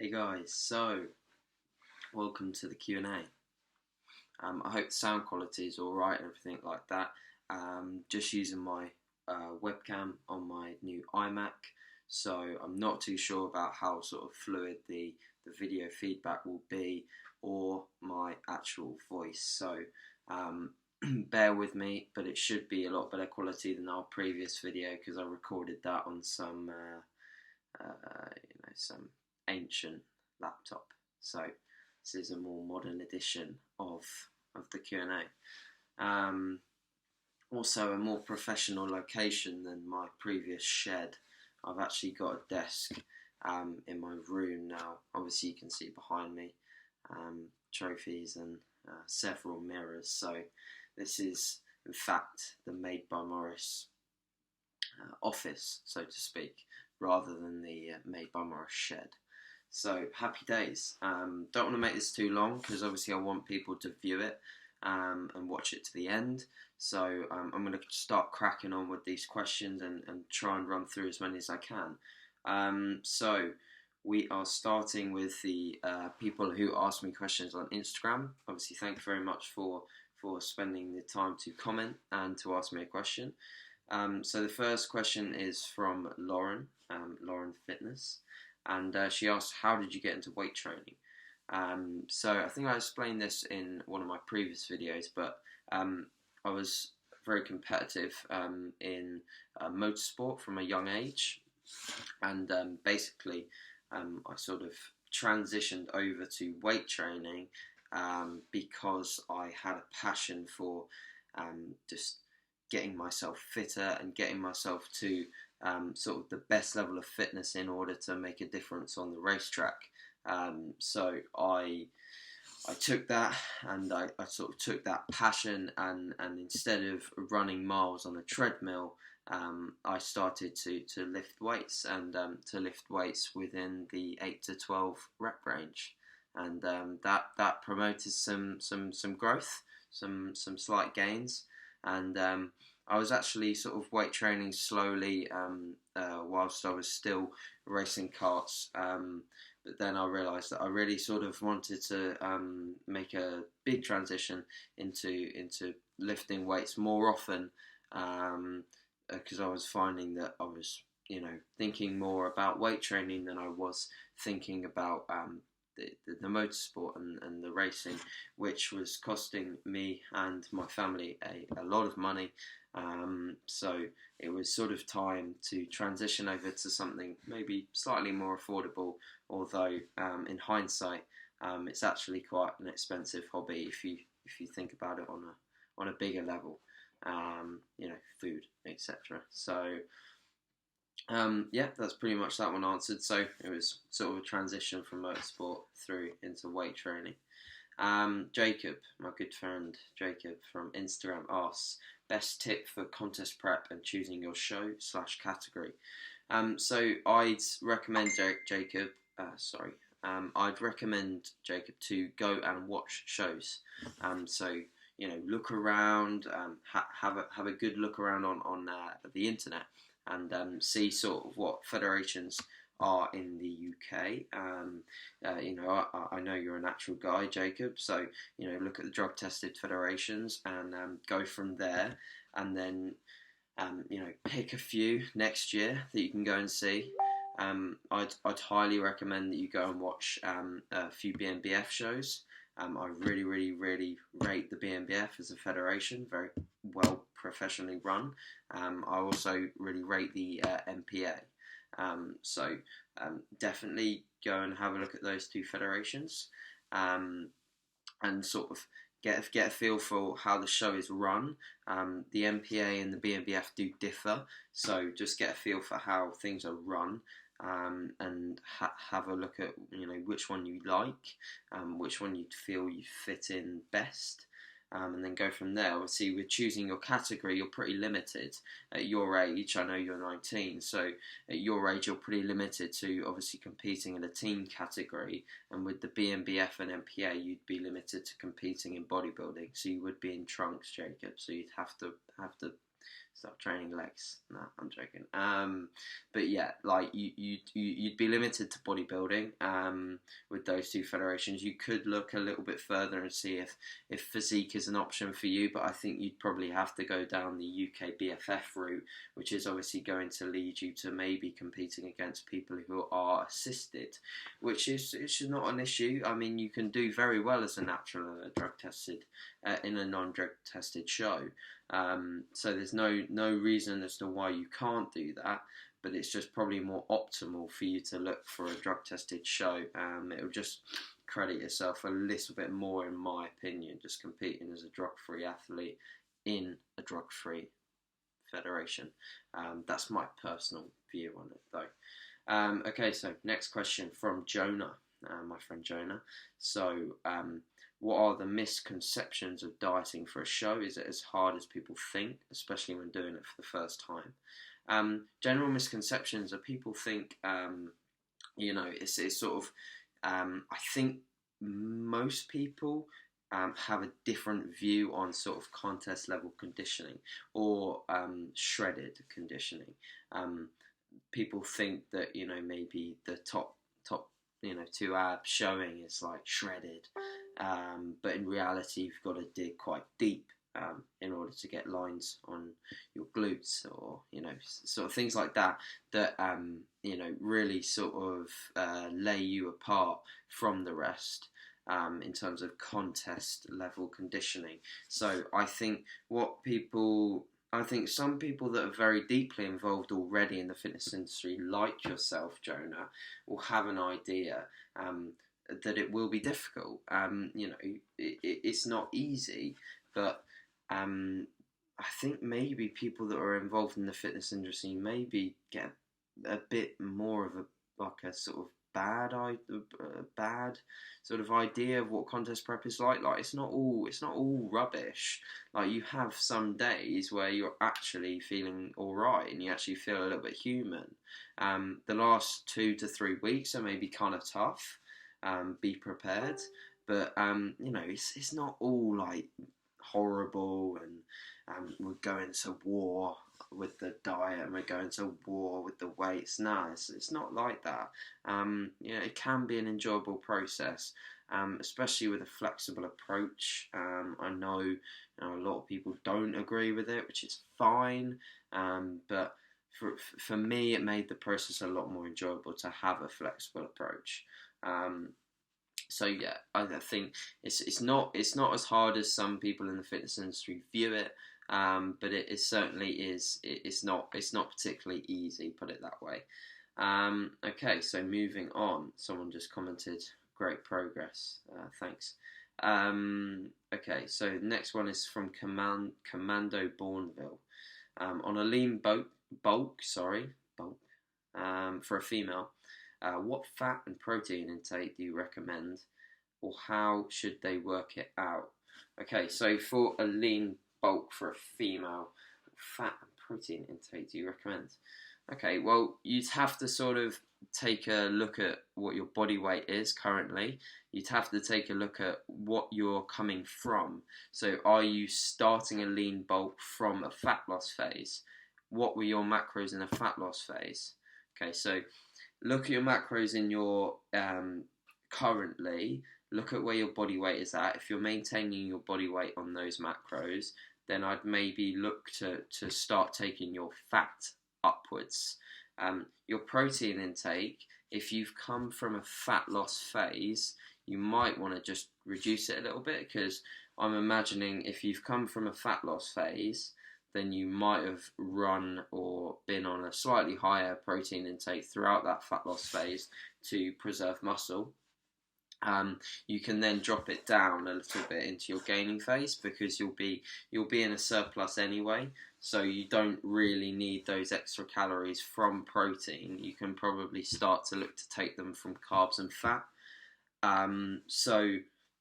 Hey guys, so welcome to the Q&A. I hope the sound quality is alright and everything like that. Just using my webcam on my new iMac, so I'm not too sure about how sort of fluid the video feedback will be or my actual voice. So bear with me, but it should be a lot better quality than our previous video because I recorded that on some some ancient laptop. So this is a more modern edition of the Q&A. Also a more professional location than my previous shed. I've actually got a desk in my room now. Obviously you can see behind me trophies and several mirrors. So this is in fact the Made by Morris office, so to speak, rather than the Made by Morris shed. So happy days. Don't want to make this too long because obviously I want people to view it and watch it to the end. So I'm going to start cracking on with these questions and try and run through as many as I can. So we are starting with the people who ask me questions on Instagram. Obviously, thank you very much for spending the time to comment and to ask me a question. So the first question is from Lauren, Lauren Fitness. And she asked, how did you get into weight training? So I think I explained this in one of my previous videos, but I was very competitive in motorsport from a young age, and basically I sort of transitioned over to weight training because I had a passion for just getting myself fitter and getting myself to sort of the best level of fitness in order to make a difference on the racetrack. So I took that and I sort of took that passion and instead of running miles on a treadmill, I started to lift weights and to lift weights within the 8 to 12 rep range, and that promoted some growth, some slight gains, and I was actually sort of weight training slowly whilst I was still racing karts, but then I realised that I really sort of wanted to make a big transition into lifting weights more often, because I was finding that I was thinking more about weight training than I was thinking about the motorsport and the racing, which was costing me and my family a lot of money. So it was sort of time to transition over to something maybe slightly more affordable, although in hindsight it's actually quite an expensive hobby if you think about it on a bigger level, food, etc. So yeah, that's pretty much that one answered. So it was sort of a transition from motorsport through into weight training. Jacob, my good friend Jacob from Instagram, asks, best tip for contest prep and choosing your show / category. So I'd recommend Jacob I'd recommend Jacob to go and watch shows. So look around, have a good look around on the internet and see sort of what federations are in the UK. I know you're a natural guy, Jacob, so look at the drug tested federations and go from there, and then pick a few next year that you can go and see. I'd highly recommend that you go and watch a few BNBF shows. I really rate the BNBF as a federation, very well professionally run. I also really rate the MPA. So definitely go and have a look at those two federations, and sort of get a feel for how the show is run. The MPA and the BNBF do differ, so just get a feel for how things are run, and have a look at which one you like, which one you feel you fit in best. And then go from there. Obviously, with choosing your category, you're pretty limited. At your age, I know you're 19, so at your age, you're pretty limited to obviously competing in a team category. And with the BNBF and MPA, you'd be limited to competing in bodybuilding. So you would be in trunks, Jacob. So you'd have to start training legs. No, I'm joking. But yeah, like you'd be limited to bodybuilding with those two federations. You could look a little bit further and see if physique is an option for you, but I think you'd probably have to go down the UK BFF route, which is obviously going to lead you to maybe competing against people who are assisted, which is not an issue. I mean, you can do very well as a natural and a drug tested in a non-drug tested show. So there's no reason as to why you can't do that, but it's just probably more optimal for you to look for a drug tested show. It'll just credit yourself a little bit more, in my opinion, just competing as a drug-free athlete in a drug-free federation. That's my personal view on it, though. Okay, so next question from Jonah, my friend Jonah. So, what are the misconceptions of dieting for a show? Is it as hard as people think, especially when doing it for the first time? General misconceptions are people think, it's sort of, I think most people have a different view on sort of contest level conditioning or shredded conditioning. People think that, maybe the top 2 abs showing is like shredded, but in reality you've got to dig quite deep in order to get lines on your glutes, or sort of things like that really sort of lay you apart from the rest in terms of contest level conditioning. So I think some people that are very deeply involved already in the fitness industry, like yourself, Jonah, will have an idea that it will be difficult. It's not easy, but I think maybe people that are involved in the fitness industry maybe get a bit more of a sort of bad sort of idea of what contest prep is like. Like it's not all rubbish. Like you have some days where you're actually feeling all right and you actually feel a little bit human. The last 2 to 3 weeks are maybe kind of tough. Be prepared, but it's not all like horrible and we're going to war with the diet and we're going to war with the weights. No, it's not like that. It can be an enjoyable process, especially with a flexible approach. I know, a lot of people don't agree with it, which is fine, but for me it made the process a lot more enjoyable to have a flexible approach. So yeah, I think it's not as hard as some people in the fitness industry view it, but it certainly is. It's not particularly easy, put it that way. Okay, so moving on. Someone just commented, "Great progress." Thanks. Okay, so next one is from Commando Bourneville. On a lean bulk for a female. What fat and protein intake do you recommend, or how should they work it out? Okay, so for a lean bulk for a female, what fat and protein intake do you recommend? Okay, well, you'd have to sort of take a look at what your body weight is currently. You'd have to take a look at what you're coming from. So are you starting a lean bulk from a fat loss phase? What were your macros in a fat loss phase? Okay, so look at your macros in your currently, look at where your body weight is at. If you're maintaining your body weight on those macros, then I'd maybe look to start taking your fat upwards. Your protein intake, if you've come from a fat loss phase, you might want to just reduce it a little bit, because I'm imagining if you've come from a fat loss phase, then you might have run or been on a slightly higher protein intake throughout that fat loss phase to preserve muscle. You can then drop it down a little bit into your gaining phase, because you'll be in a surplus anyway, so you don't really need those extra calories from protein. You can probably start to look to take them from carbs and fat. So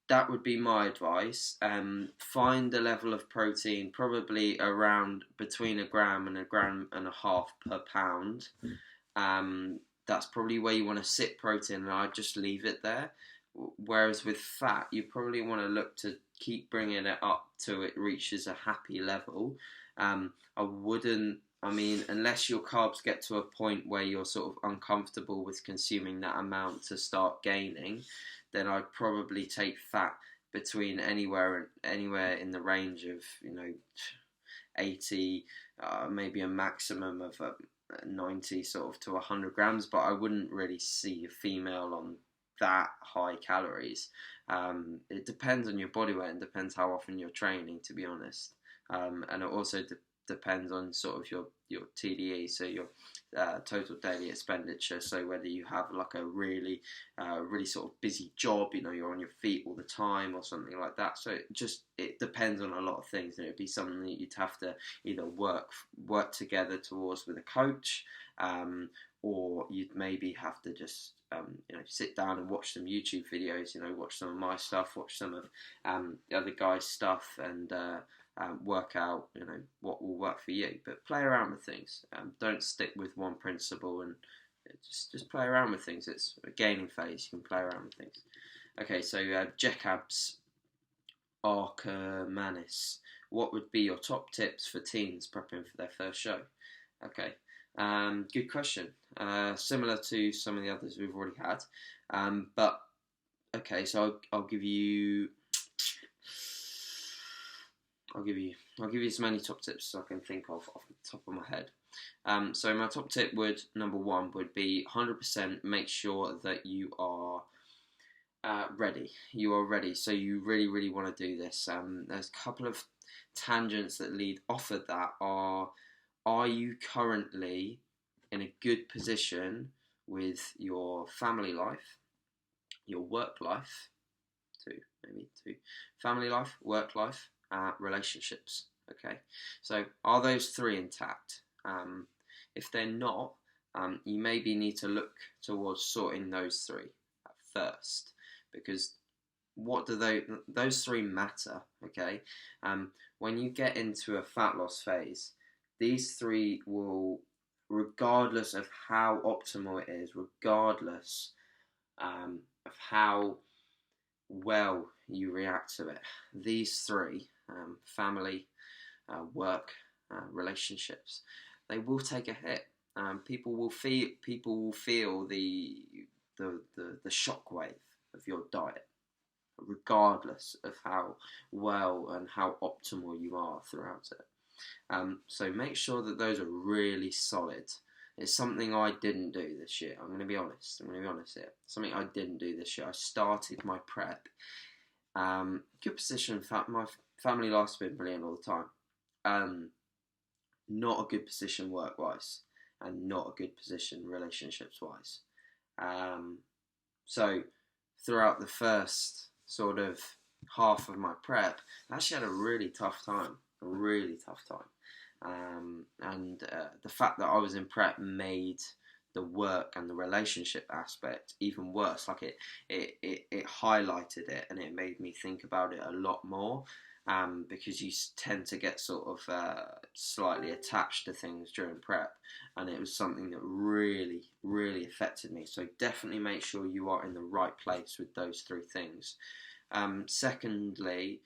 that would be my advice. Find a level of protein, probably around between 1 gram and 1.5 grams per pound. That's probably where you want to sit protein, and I'd just leave it there. Whereas with fat, you probably want to look to keep bringing it up till it reaches a happy level. I wouldn't. I mean, unless your carbs get to a point where you're sort of uncomfortable with consuming that amount to start gaining, then I'd probably take fat between anywhere in the range of 80, maybe a maximum of 90 sort of to 100 grams. But I wouldn't really see a female on that high calories. It depends on your body weight and depends how often you're training, to be honest. And it also depends on sort of your TDE, so your total daily expenditure. So whether you have like a really sort of busy job, you're on your feet all the time or something like that. So it depends on a lot of things, and it'd be something that you'd have to either work together towards with a coach, or you'd maybe have to just sit down and watch some YouTube videos, watch some of my stuff, watch some of the other guys' stuff, and work out what will work for you. But play around with things. Don't stick with one principle, and just play around with things. It's a gaining phase. You can play around with things. Okay, so Jekabs Arkermanis, what would be your top tips for teens prepping for their first show? Okay, good question. Similar to some of the others we've already had, but okay, so I'll give you as many top tips as I can think of off the top of my head. So my top tip number one would be 100% make sure that you are ready. You are ready. So you really, really want to do this. There's a couple of tangents that lead off of that. Are you currently in a good position with your family life, your work life, family life, work life, relationships? Okay, so are those three intact? If they're not, you maybe need to look towards sorting those three first, because what do those three matter? Okay, when you get into a fat loss phase, these three will, regardless of how optimal it is, regardless of how well you react to it, these three, family, work, relationships, they will take a hit. People will feel the shockwave of your diet, regardless of how well and how optimal you are throughout it. So make sure that those are really solid. It's something I didn't do this year. I'm going to be honest here. Something I didn't do this year. I started my prep. Good position. In fact, my family life's been brilliant all the time. Not a good position work-wise, and not a good position relationships-wise. So throughout the first sort of half of my prep, I actually had a really tough time. And the fact that I was in prep made the work and the relationship aspect even worse. Like it highlighted it, and it made me think about it a lot more, because you tend to get sort of slightly attached to things during prep, and it was something that really, really affected me. So definitely make sure you are in the right place with those three things. Secondly,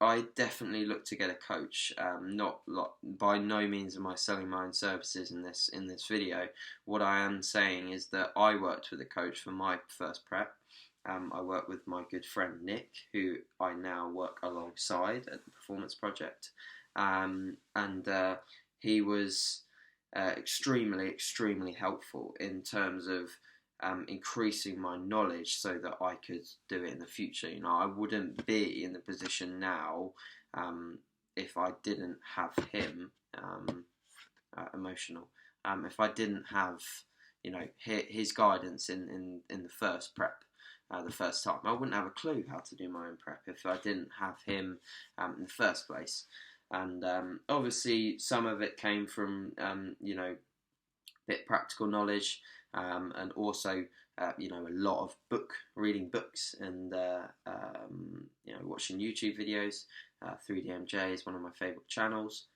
I definitely look to get a coach. By no means am I selling my own services in this video. What I am saying is that I worked with a coach for my first prep. I worked with my good friend Nick, who I now work alongside at the Performance Project, and he was extremely, extremely helpful in terms of increasing my knowledge so that I could do it in the future. I wouldn't be in the position now if I didn't have him, emotional. If I didn't have his guidance in the first prep, the first time, I wouldn't have a clue how to do my own prep if I didn't have him in the first place. And obviously some of it came from bit practical knowledge, and also a lot of reading books, and watching YouTube videos. 3DMJ is one of my favourite channels,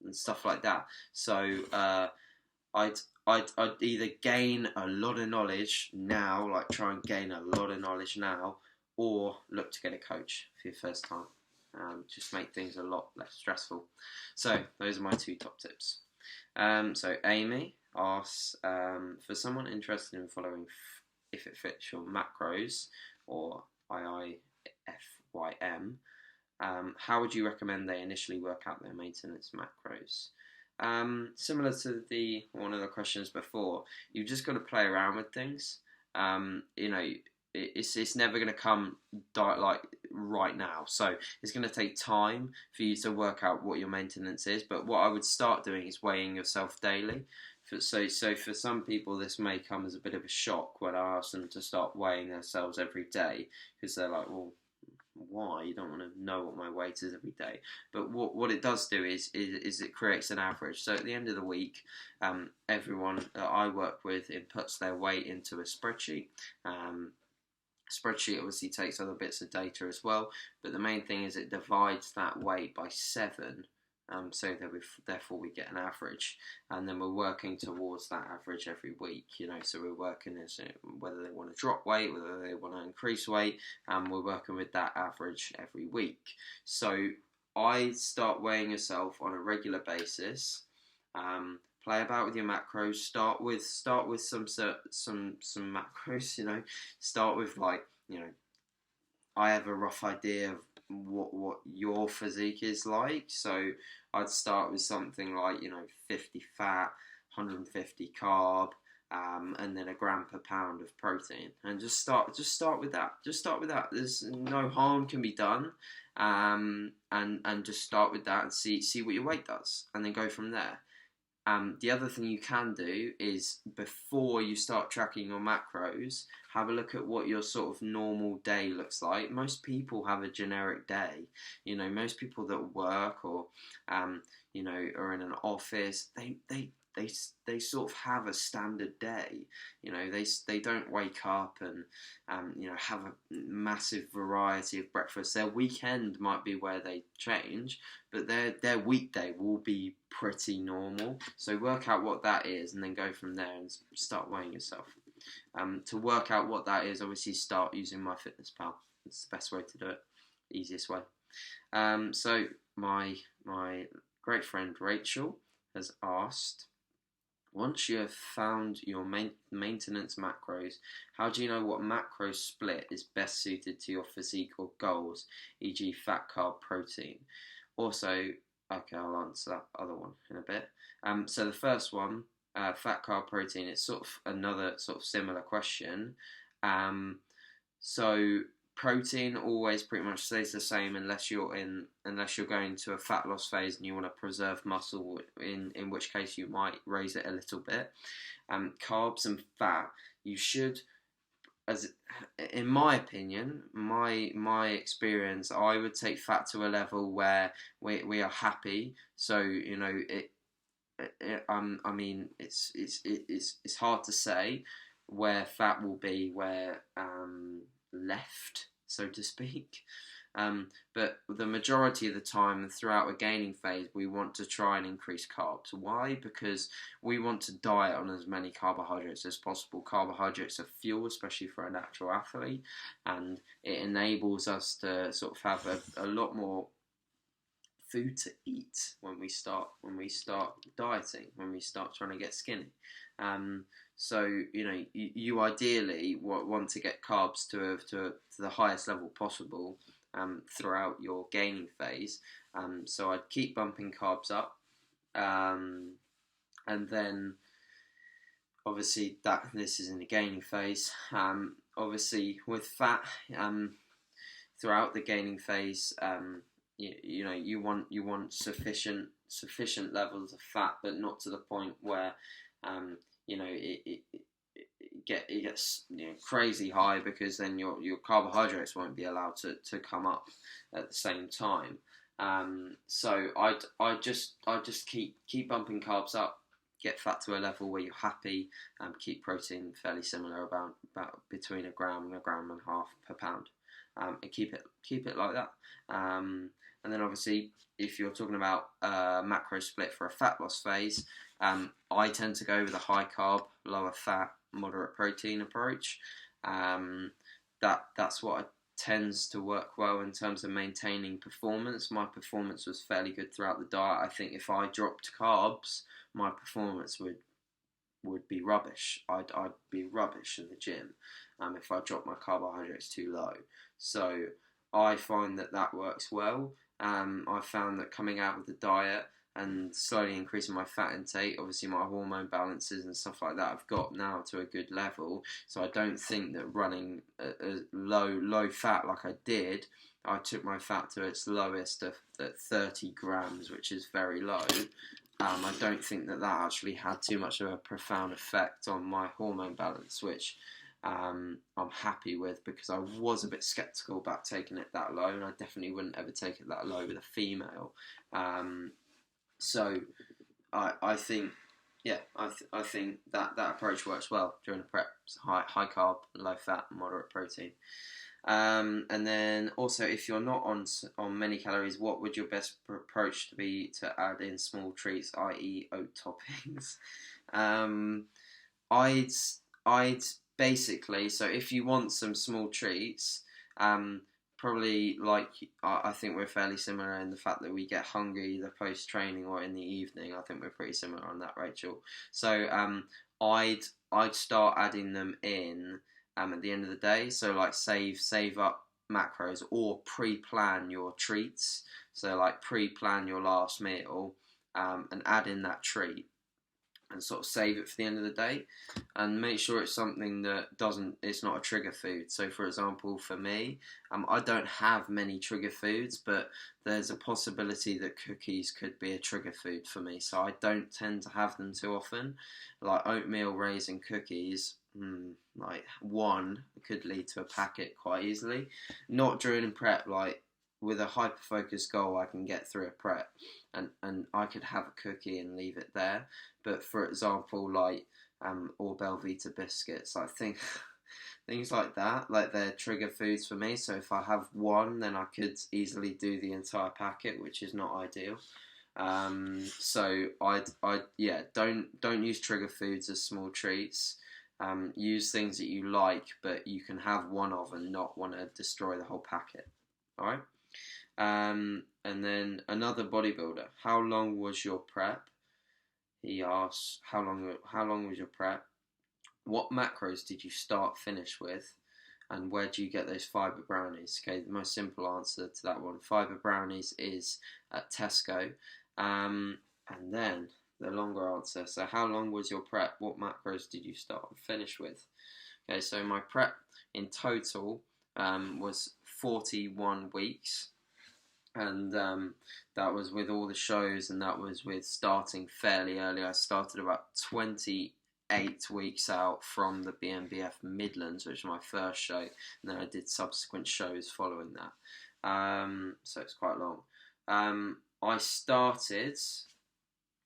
and stuff like that. So I'd either gain a lot of knowledge now, like try and gain a lot of knowledge now, or look to get a coach for your first time. just make things a lot less stressful. So those are my 2 top tips. So Amy asks, for someone interested in following If It Fits Your Macros, or IIFYM, how would you recommend they initially work out their maintenance macros? Similar to one of the questions before, you've just got to play around with things. It's never going to come like right now, so it's going to take time for you to work out what your maintenance is. But what I would start doing is weighing yourself daily. So for some people, this may come as a bit of a shock when I ask them to start weighing themselves every day, because they're like, well, why? You don't want to know what my weight is every day. But what it does do is it creates an average. So at the end of the week, everyone that I work with inputs their weight into a spreadsheet. Spreadsheet obviously takes other bits of data as well, but the main thing is it divides that weight by 7, so that therefore we get an average, and then we're working towards that average every week. So we're working as whether they want to drop weight, whether they want to increase weight, and we're working with that average every week. So I start weighing yourself on a regular basis. Play about with your macros. Start with some macros. Start with I have a rough idea of what your physique is like. So I'd start with something like 50 fat, 150 carb, and then a gram per pound of protein. And just start with that. There's no harm can be done. And just start with that and see what your weight does, and then go from there. The other thing you can do is, before you start tracking your macros, have a look at what your sort of normal day looks like. Most people have a generic day. Most people that work or are in an office, they sort of have a standard day. They don't wake up and have a massive variety of breakfast. Their weekend might be where they change, but their weekday will be pretty normal. So work out what that is, and then go from there and start weighing yourself. To work out what that is, obviously start using MyFitnessPal. It's the best way to do it, the easiest way. So my great friend Rachel has asked, once you have found your maintenance macros, how do you know what macro split is best suited to your physique or goals, e.g. fat, carb, protein? Also, okay, I'll answer that other one in a bit. So the first one, fat, carb, protein, it's sort of another sort of similar question. So protein always pretty much stays the same unless you're going to a fat loss phase and you want to preserve muscle, in which case you might raise it a little bit. Carbs and fat, you should, as in my opinion, my experience, I would take fat to a level where we are happy. So I mean it's hard to say where fat will be where left, so to speak. But the majority of the time throughout a gaining phase, we want to try and increase carbs. Why? Because we want to diet on as many carbohydrates as possible. Carbohydrates are fuel, especially for a natural athlete, and it enables us to sort of have a lot more food to eat when we start dieting, when we start trying to get skinny. So you ideally want to get carbs to the highest level possible throughout your gaining phase. So I'd keep bumping carbs up, and then obviously this is in the gaining phase. Obviously with fat, throughout the gaining phase, you want sufficient levels of fat, but not to the point where it gets crazy high, because then your carbohydrates won't be allowed to come up at the same time. So I just keep bumping carbs up, get fat to a level where you're happy, keep protein fairly similar, about between a gram and a half per pound, and keep it like that. And then obviously, if you're talking about macro split for a fat loss phase, I tend to go with a high carb, lower fat, moderate protein approach. That's what tends to work well in terms of maintaining performance. My performance was fairly good throughout the diet. I think if I dropped carbs, my performance would be rubbish. I'd be rubbish in the gym if I dropped my carbohydrates too low. So I find that works well. I found that coming out of the diet and slowly increasing my fat intake, obviously my hormone balances and stuff like that I've got now to a good level. So I don't think that running a low fat like I did, I took my fat to its lowest at 30 grams, which is very low. I don't think that actually had too much of a profound effect on my hormone balance, which I'm happy with, because I was a bit sceptical about taking it that low, and I definitely wouldn't ever take it that low with a female. So I think, yeah, I think that approach works well during a prep. So high carb, low fat, moderate protein. And then also, if you're not on many calories, what would your best approach to be to add in small treats, i.e. oat toppings? I'd basically, so if you want some small treats, probably like, I think we're fairly similar in the fact that we get hungry either post-training or in the evening. I think we're pretty similar on that, Rachel. So I'd start adding them in at the end of the day. So like save up macros, or pre-plan your treats. So like pre-plan your last meal and add in that treat, and sort of save it for the end of the day, and make sure it's something that it's not a trigger food. So for example, for me, I don't have many trigger foods, but there's a possibility that cookies could be a trigger food for me, so I don't tend to have them too often. Like oatmeal raisin cookies, like one could lead to a packet quite easily. Not during prep, like with a hyper-focused goal, I can get through a prep and I could have a cookie and leave it there. But for example, like or Belvita biscuits, I think things like that, like they're trigger foods for me. So if I have one, then I could easily do the entire packet, which is not ideal. So I'd don't use trigger foods as small treats. Use things that you like, but you can have one of and not want to destroy the whole packet. All right. And then another bodybuilder. How long was your prep? He asks, how long was your prep? What macros did you start-finish with? And where do you get those fibre brownies? Okay, the most simple answer to that one. Fibre brownies is at Tesco. And then the longer answer. So how long was your prep? What macros did you start and finish with? Okay, so my prep in total was 41 weeks. And that was with all the shows, and that was with starting fairly early. I started about 28 weeks out from the BNBF Midlands, which was my first show, and then I did subsequent shows following that. So it's quite long. I started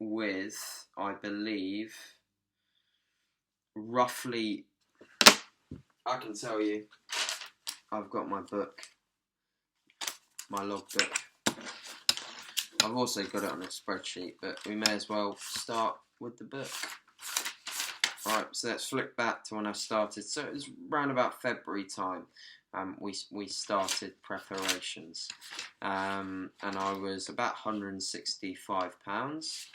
with, I believe, roughly, I can tell you, I've got my book, my logbook. I've also got it on a spreadsheet, but we may as well start with the book. Alright, so let's flick back to when I started. So it was around about February time. We started preparations, and I was about 165 pounds,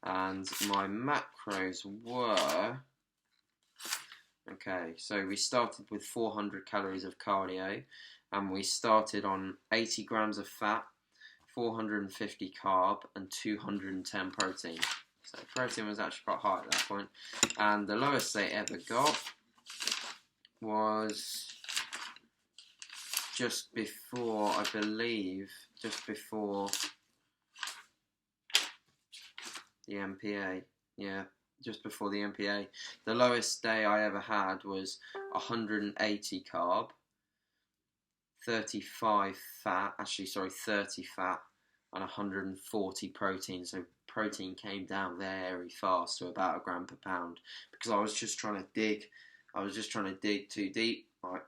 and my macros were, okay, so we started with 400 calories of cardio, and we started on 80 grams of fat, 450 carb, and 210 protein. So protein was actually quite high at that point. And the lowest they ever got was just before, I believe, just before the MPA. Yeah, just before the MPA. The lowest day I ever had was 180 carb, 30 fat, and 140 protein. So protein came down very fast to about 1 gram per pound, because I was just trying to dig too deep, like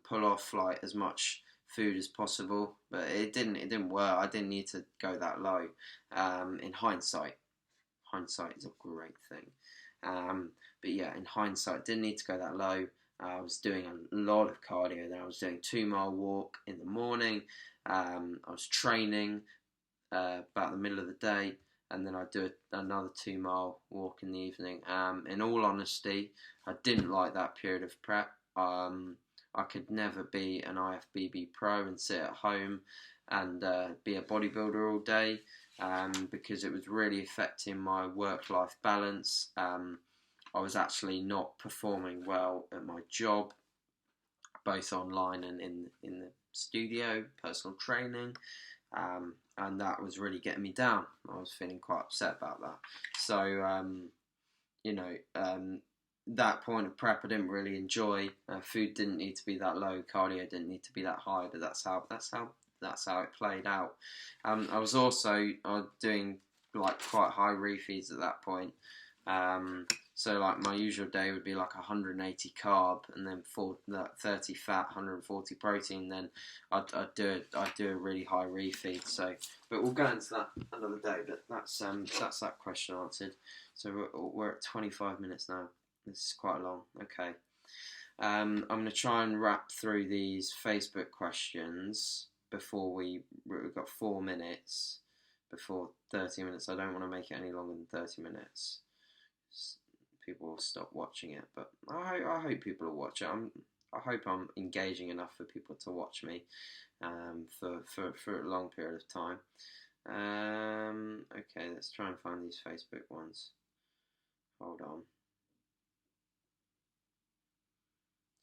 pull off like as much food as possible, but it didn't work. I didn't need to go that low. In hindsight is a great thing. But yeah, in hindsight, didn't need to go that low. I was doing a lot of cardio. Then I was doing 2 mile walk in the morning. I was training about the middle of the day, and then I'd do another 2 mile walk in the evening. In all honesty, I didn't like that period of prep. I could never be an IFBB pro and sit at home and be a bodybuilder all day, because it was really affecting my work-life balance. I was actually not performing well at my job, both online and in the studio, personal training, and that was really getting me down. I was feeling quite upset about that. So, that point of prep I didn't really enjoy. Food didn't need to be that low, cardio didn't need to be that high, but that's how it played out. I was also doing like quite high refeeds at that point. So like my usual day would be like 180 carb and then 30 fat, 140 protein. Then I'd do a really high refeed. So, but we'll go into that another day. But that's that question answered. So we're at 25 minutes now. This is quite long. Okay. I'm going to try and wrap through these Facebook questions before we've got 4 minutes before 30 minutes. I don't want to make it any longer than 30 minutes. People will stop watching it, but I hope people will watch it. I hope I'm engaging enough for people to watch me for a long period of time. Okay, let's try and find these Facebook ones. Hold on.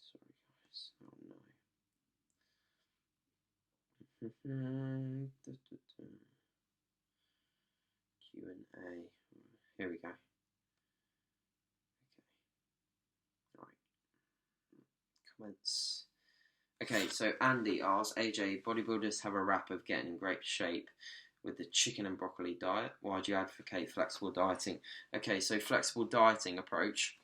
Sorry guys. Oh no. Q&A. Here we go. Comments. Okay, so Andy asks, AJ, bodybuilders have a rap of getting in great shape with the chicken and broccoli diet. Why do you advocate flexible dieting? Okay, so flexible dieting approach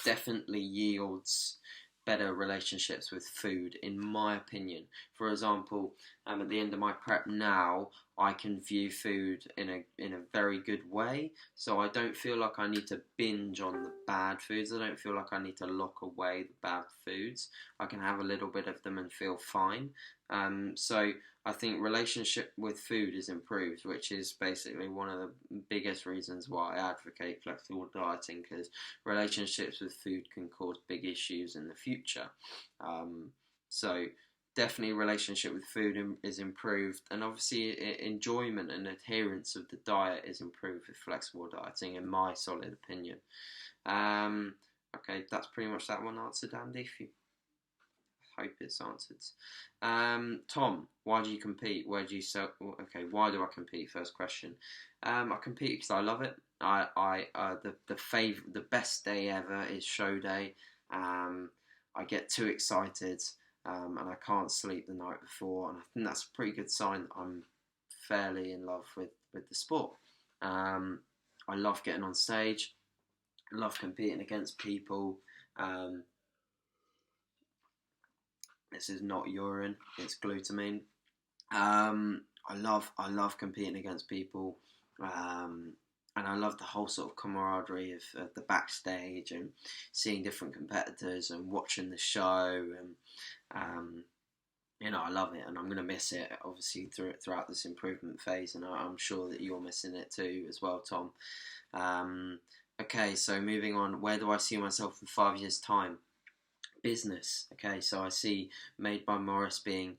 definitely yields better relationships with food, in my opinion. For example, at the end of my prep now, I can view food in a very good way. So I don't feel like I need to binge on the bad foods. I don't feel like I need to lock away the bad foods. I can have a little bit of them and feel fine. So I think relationship with food is improved, which is basically one of the biggest reasons why I advocate flexible dieting, because relationships with food can cause big issues in the future. So definitely relationship with food is improved, and obviously enjoyment and adherence of the diet is improved with flexible dieting, in my solid opinion. Okay, that's pretty much that one answered, Andy. Hope it's answered. Tom, why do you compete? Where do you sell? Okay, why do I compete? First question. I compete because I love it. The best day ever is show day. I get too excited, and I can't sleep the night before, and I think that's a pretty good sign that I'm fairly in love with the sport. I love getting on stage. I love competing against people. This is not urine, it's glutamine. I love competing against people, and I love the whole sort of camaraderie of the backstage and seeing different competitors and watching the show, and I love it, and I'm going to miss it obviously throughout this improvement phase, and I'm sure that you're missing it too as well, Tom. Okay, so moving on, where do I see myself in 5 years' time? Business. Okay, so I see Made by Morris being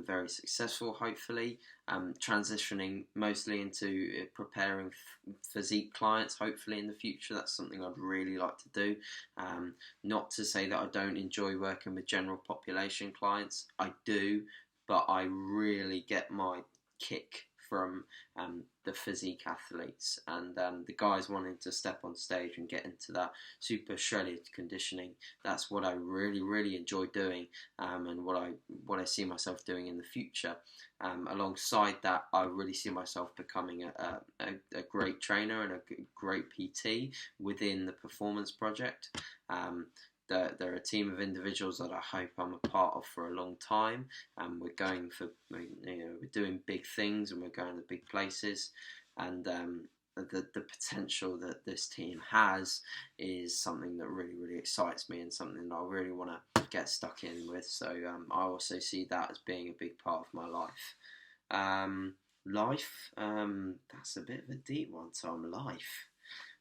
very successful, hopefully, transitioning mostly into preparing physique clients, hopefully in the future. That's something I'd really like to do. Not to say that I don't enjoy working with general population clients, I do, but I really get my kick from the physique athletes and the guys wanting to step on stage and get into that super shredded conditioning. That's what I really, really enjoy doing, and what I see myself doing in the future. Alongside that, I really see myself becoming a great trainer and a great PT within the performance project. They're a team of individuals that I hope I'm a part of for a long time, and we're going for, we're doing big things and we're going to big places, and the potential that this team has is something that really, really excites me and something that I really want to get stuck in with. So I also see that as being a big part of my life. Life, that's a bit of a deep one, Tom. Life.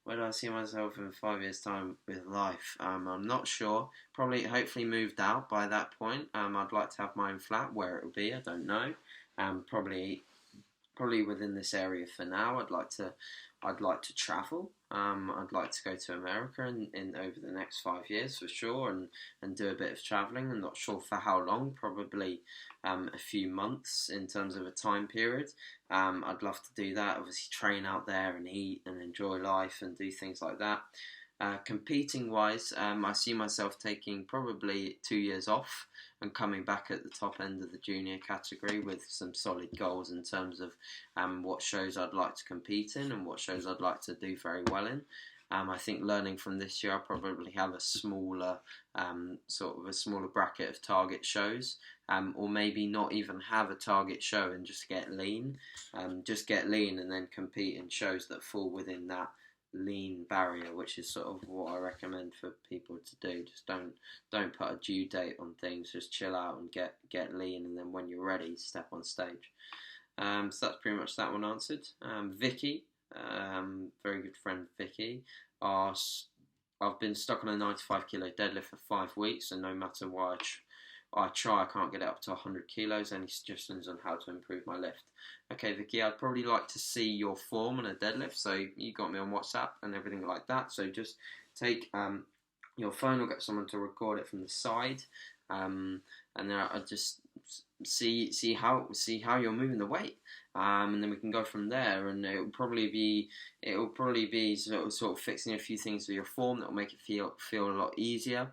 Where do I see myself in 5 years' time with life? I'm not sure. Probably, hopefully, moved out by that point. I'd like to have my own flat. Where it will be, I don't know. Probably within this area for now. I'd like to travel. I'd like to go to America in over the next 5 years for sure, and do a bit of traveling. I'm not sure for how long. Probably a few months in terms of a time period. I'd love to do that. Obviously, train out there and eat and enjoy life and do things like that. Competing wise, I see myself taking probably 2 years off and coming back at the top end of the junior category with some solid goals in terms of what shows I'd like to compete in and what shows I'd like to do very well in. I think learning from this year, I'll probably have a smaller bracket of target shows, or maybe not even have a target show and just get lean, and then compete in shows that fall within that lean barrier, which is sort of what I recommend for people to do. Just don't put a due date on things. Just chill out and get lean, and then when you're ready, step on stage. So that's pretty much that one answered. Vicky, very good friend Vicky, asks, I've been stuck on a 95 kilo deadlift for 5 weeks, and no matter what I try, I can't get it up to 100 kilos. Any suggestions on how to improve my lift? Okay, Vicky, I'd probably like to see your form on a deadlift. So you got me on WhatsApp and everything like that. So just take your phone or get someone to record it from the side, and then I just see how you're moving the weight, and then we can go from there. And it will probably be sort of fixing a few things with your form that will make it feel a lot easier.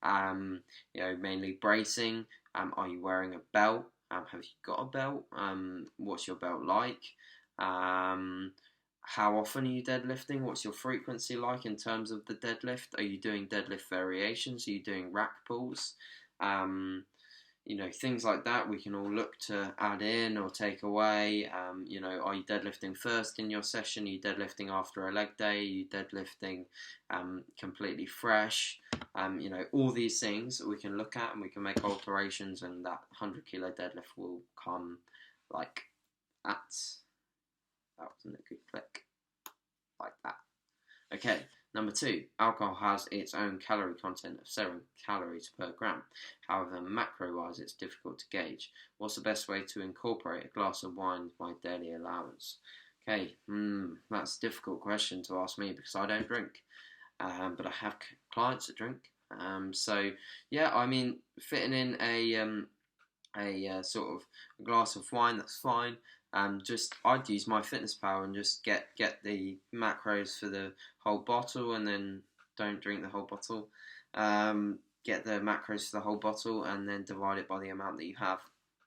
Mainly bracing. Are you wearing a belt? Have you got a belt? What's your belt like? How often are you deadlifting? What's your frequency like in terms of the deadlift? Are you doing deadlift variations? Are you doing rack pulls? Things like that we can all look to add in or take away. Are you deadlifting first in your session? Are you deadlifting after a leg day? Are you deadlifting completely fresh? All these things we can look at and we can make alterations, and that 100 kilo deadlift will come like at, that wasn't a good click, like that. Okay, number 2, alcohol has its own calorie content of 7 calories per gram. However, macro-wise, it's difficult to gauge. What's the best way to incorporate a glass of wine with my daily allowance? Okay, that's a difficult question to ask me because I don't drink, but I have clients that drink. Fitting in a sort of a glass of wine, that's fine. I'd use my fitness power and just get the macros for the whole bottle, and then don't drink the whole bottle. Get the macros for the whole bottle and then divide it by the amount that you have.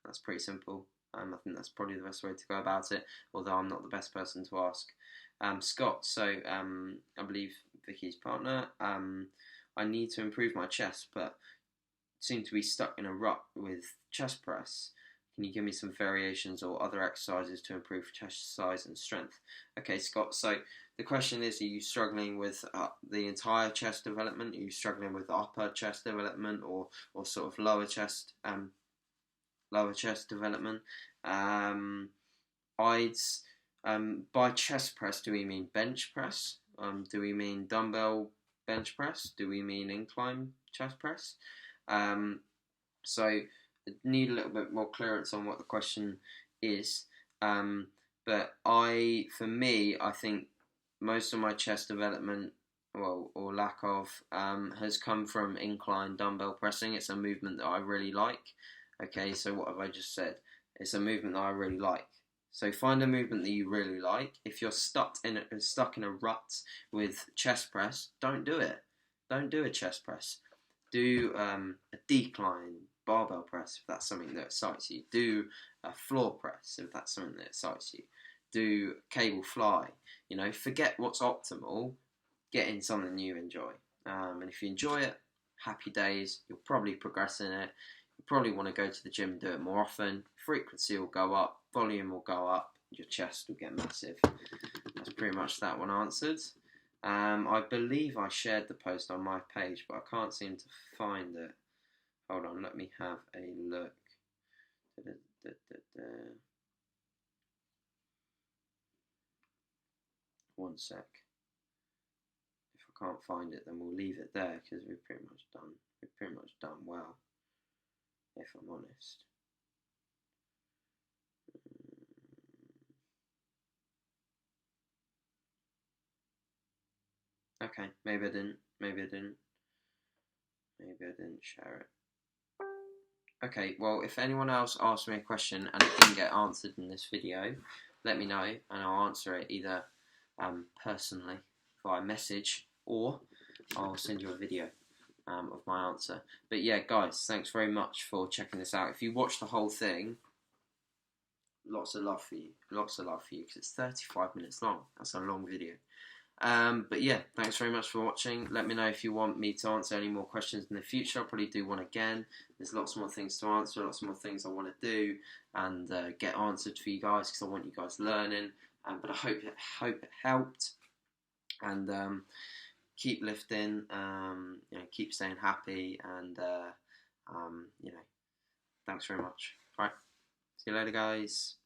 That's pretty simple. I think that's probably the best way to go about it, although I'm not the best person to ask. Scott, so I believe Vicky's partner, I need to improve my chest, but seem to be stuck in a rut with chest press. Can you give me some variations or other exercises to improve chest size and strength? Okay, Scott, so the question is, are you struggling with the entire chest development? Are you struggling with upper chest development or sort of lower chest development? By chest press, do we mean bench press? Do we mean dumbbell bench press? Do we mean incline chest press? So I need a little bit more clearance on what the question is. But I think most of my chest development, or lack of, has come from incline dumbbell pressing. It's a movement that I really like. Okay, so what have I just said? It's a movement that I really like. So find a movement that you really like. If you're stuck in a rut with chest press, don't do it. Don't do a chest press. Do a decline barbell press if that's something that excites you. Do a floor press if that's something that excites you. Do cable fly. Forget what's optimal. Get in something you enjoy. And if you enjoy it, happy days. You'll probably progress in it. You probably want to go to the gym and do it more often. Frequency will go up. Volume will go up. Your chest will get massive. That's pretty much that one answered. I believe I shared the post on my page, but I can't seem to find it. Hold on, let me have a look. One sec. If I can't find it, then we'll leave it there because we've pretty much done well, if I'm honest. Okay, maybe I didn't share it. Okay, well, if anyone else asks me a question and it didn't get answered in this video, let me know and I'll answer it either personally via message, or I'll send you a video of my answer. But yeah, guys, thanks very much for checking this out. If you watch the whole thing, lots of love for you, because it's 35 minutes long. That's a long video. But yeah, thanks very much for watching. Let me know if you want me to answer any more questions in the future. I'll probably do one again. There's lots more things to answer, lots more things I want to do and get answered for you guys, because I want you guys learning. But I hope it helped. And keep lifting, keep staying happy, and thanks very much. Right, see you later, guys.